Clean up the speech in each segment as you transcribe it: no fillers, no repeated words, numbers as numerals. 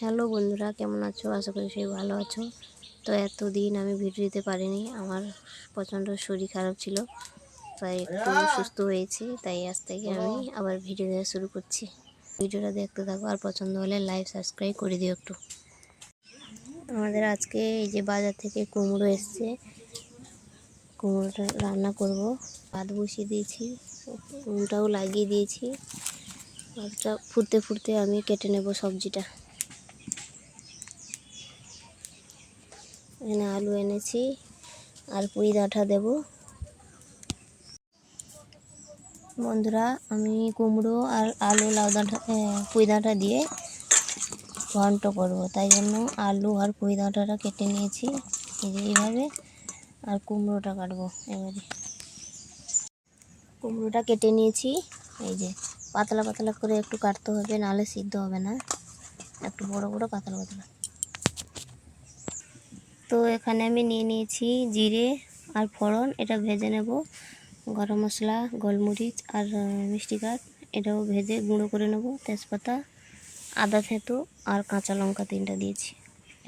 Hello বন্ধুরা, কেমন আছো? আশা করি সবাই ভালো আছো। তো এতদিন আমি ভিডিও দিতে পারিনি, আমার প্রচণ্ড শরীর খারাপ ছিল, তাই একটু সুস্থ হয়েছি। তাই আজ থেকে আমি আবার ভিডিও দেওয়া শুরু করছি। ভিডিওটা দেখতে থাকো, আর পছন্দ হলে লাইক সাবস্ক্রাইব করে দিও একটু। আমাদের আজকে এই যে বাজার থেকে কুমড়ো এসছে, কুমড়োটা রান্না করব। ভাত বসিয়ে দিয়েছি, উনুনটাও লাগিয়ে দিয়েছি। ভাতটা ফুটতে ফুটতে আমি কেটে নেব সবজিটা। এখানে আলু এনেছি আর পুঁই ডাঁটা দেব। বন্ধুরা, আমি কুমড়ো আর আলু লাউ ডাঁটা পুঁই ডাঁটা দিয়ে ঘন্ট করব, তাই জন্য আলু আর পুঁই ডাঁটাটা কেটে নিয়েছি এই যে এইভাবে। আর কুমড়োটা কাটবো এবারে। কুমড়োটা কেটে নিয়েছি, এই যে পাতলা পাতলা করে একটু কাটতে হবে, নাহলে সিদ্ধ হবে না। একটু বড় বড় পাতলা পাতলা। তো এখানে আমি নিয়ে নিয়েছি জিরে আর ফোড়ন, এটা ভেজে নেব। গরম মশলা, গোলমরিচ আর মিষ্টি কাঠ, এটাও ভেজে গুঁড়ো করে নেব। তেজপাতা, আদা থেঁতো আর কাঁচা লঙ্কা 3টা দিয়েছি।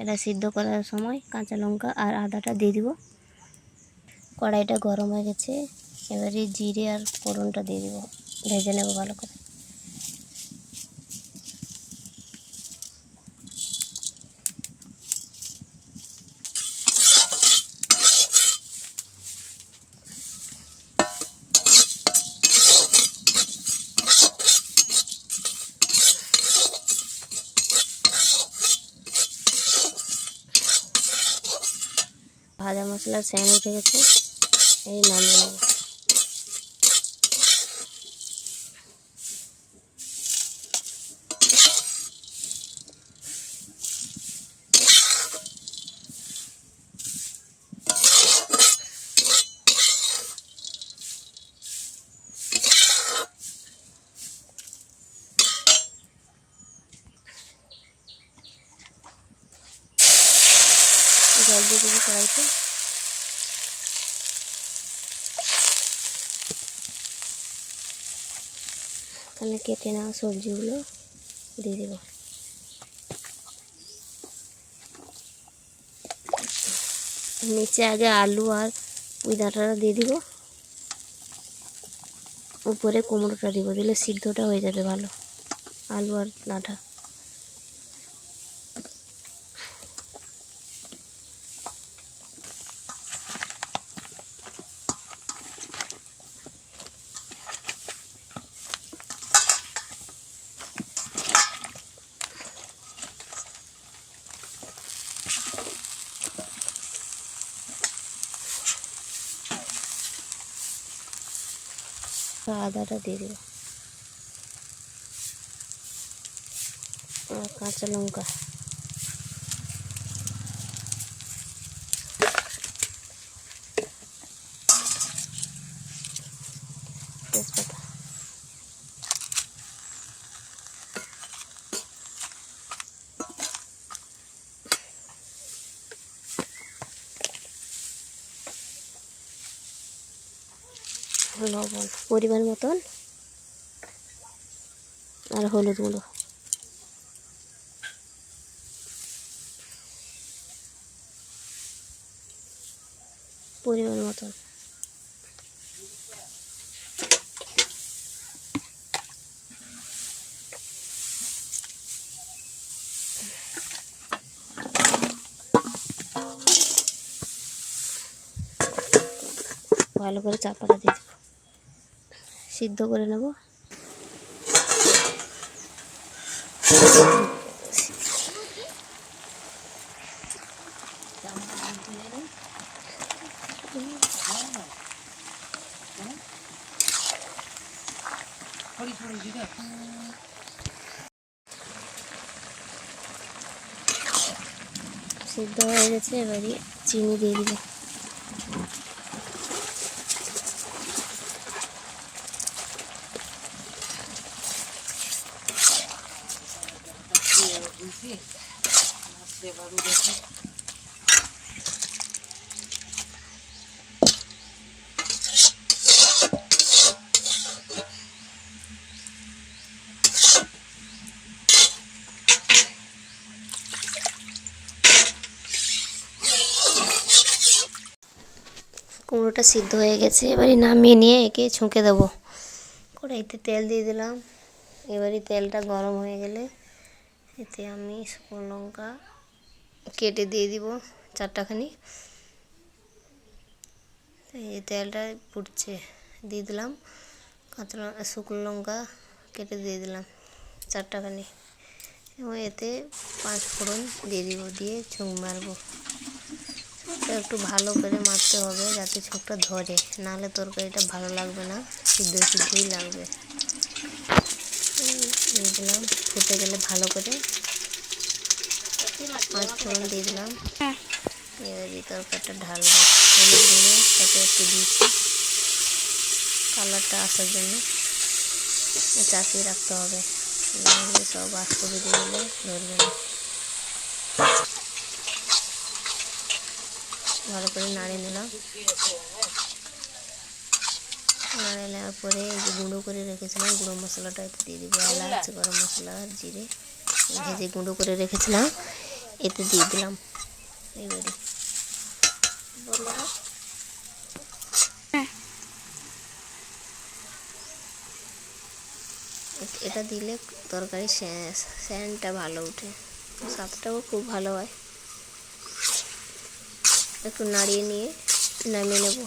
এটা সিদ্ধ করার সময় কাঁচা লঙ্কা আর আদাটা দিয়ে দিব। কড়াইটা গরম হয়ে গেছে, এবারে জিরে আর ফোড়নটা দিয়ে দিব, ভেজে নেব ভালো করে। ভাজা মশলার সেন্ট উঠে গেছে, এই নামিয়ে নেব। জল দিয়ে দেবো কড়াইতে। এখানে কেটে নেওয়া সবজিগুলো দিয়ে দেবো। নিচে আগে আলু আর পুঁই ডাঁটাটা দিয়ে দিব, উপরে কুমড়োটা দিব, দিলে সিদ্ধটা হয়ে যাবে ভালো, আলু আর ডাঁটা। আদাটা দিয়ে দেবো আর কাঁচা লঙ্কা। তেজপাতা। লবণ পরিমাণ মতন আর হলুদ গুঁড়ো। পরিমাণ মতন। ভালো করে চাপাটা দিয়ে দেবো, সিদ্ধ করে নেব। সিদ্ধ হয়ে গেছে, এবারে চিনি দিয়ে দিব। কুমড়োটা সিদ্ধ হয়ে গেছে, এবারে নামিয়ে নিয়ে একে ছুঁকে দেবো। কড়াইতে তেল দিয়ে দিলাম। এবারে তেলটা গরম হয়ে গেলে এতে আমি শুকনো লঙ্কা কেটে দিয়ে দিব 4টাখানি। এই তেলটা ফুটছে, দিয়ে দিলাম শুকনো লঙ্কা কেটে দিয়ে দিলাম 4টাখানি, এবং এতে 5 ফোড়ন দিয়ে দিব, দিয়ে ঝুঁক মারবো। একটু ভালো করে মারতে হবে যাতে ঝোঁকটা ধরে, নাহলে তরকারিটা ভালো লাগবে না, সিদ্ধই লাগবে। দিয়ে দিলাম, ফুটে গেলে ভালো করে 5 ফোড়ন দিয়ে দিলাম। এবার এই তরকারিটা ঢালবো। হলুদ গুঁড়ো তাতে একটু দিচ্ছি কালারটা আসার জন্য, চাপিয়ে রাখতে হবে, নাহলে সব আস্ত বেরিয়ে গেলে ধরবে না। ভালো করে নাড়িয়ে নিলাম। নাড়িয়ে নেওয়ার পরে এই যে গুঁড়ো করে রেখেছিলাম গুঁড়ো মশলাটা এতে দিয়ে দিব, এলাচ গরম মশলা আর জিরে ভেজে গুঁড়ো করে রেখেছিলাম এতে দিয়ে দিলাম। এবারে এটা দিলে তরকারি স্যান্টটা ভালো ওঠে, স্বাদটাও খুব ভালো হয়। একটু নাড়িয়ে নিয়ে নামিয়ে নেব।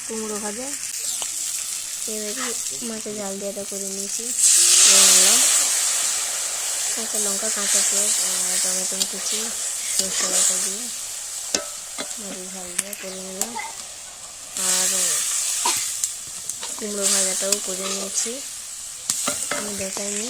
কুমড়ো ভাজা এবারে মাছের ঝাল দেওয়াটা করে নিয়েছি, নিলাম কাঁচা লঙ্কা, কাঁচা পেঁয়াজ, টমেটো কুচি, সরষে বাটা দিয়ে মাছের ঝাল দিয়ে করে নিলাম। আর কুমড়ো ভাজাটাও করে নিয়েছি, আমি দেখাইনি।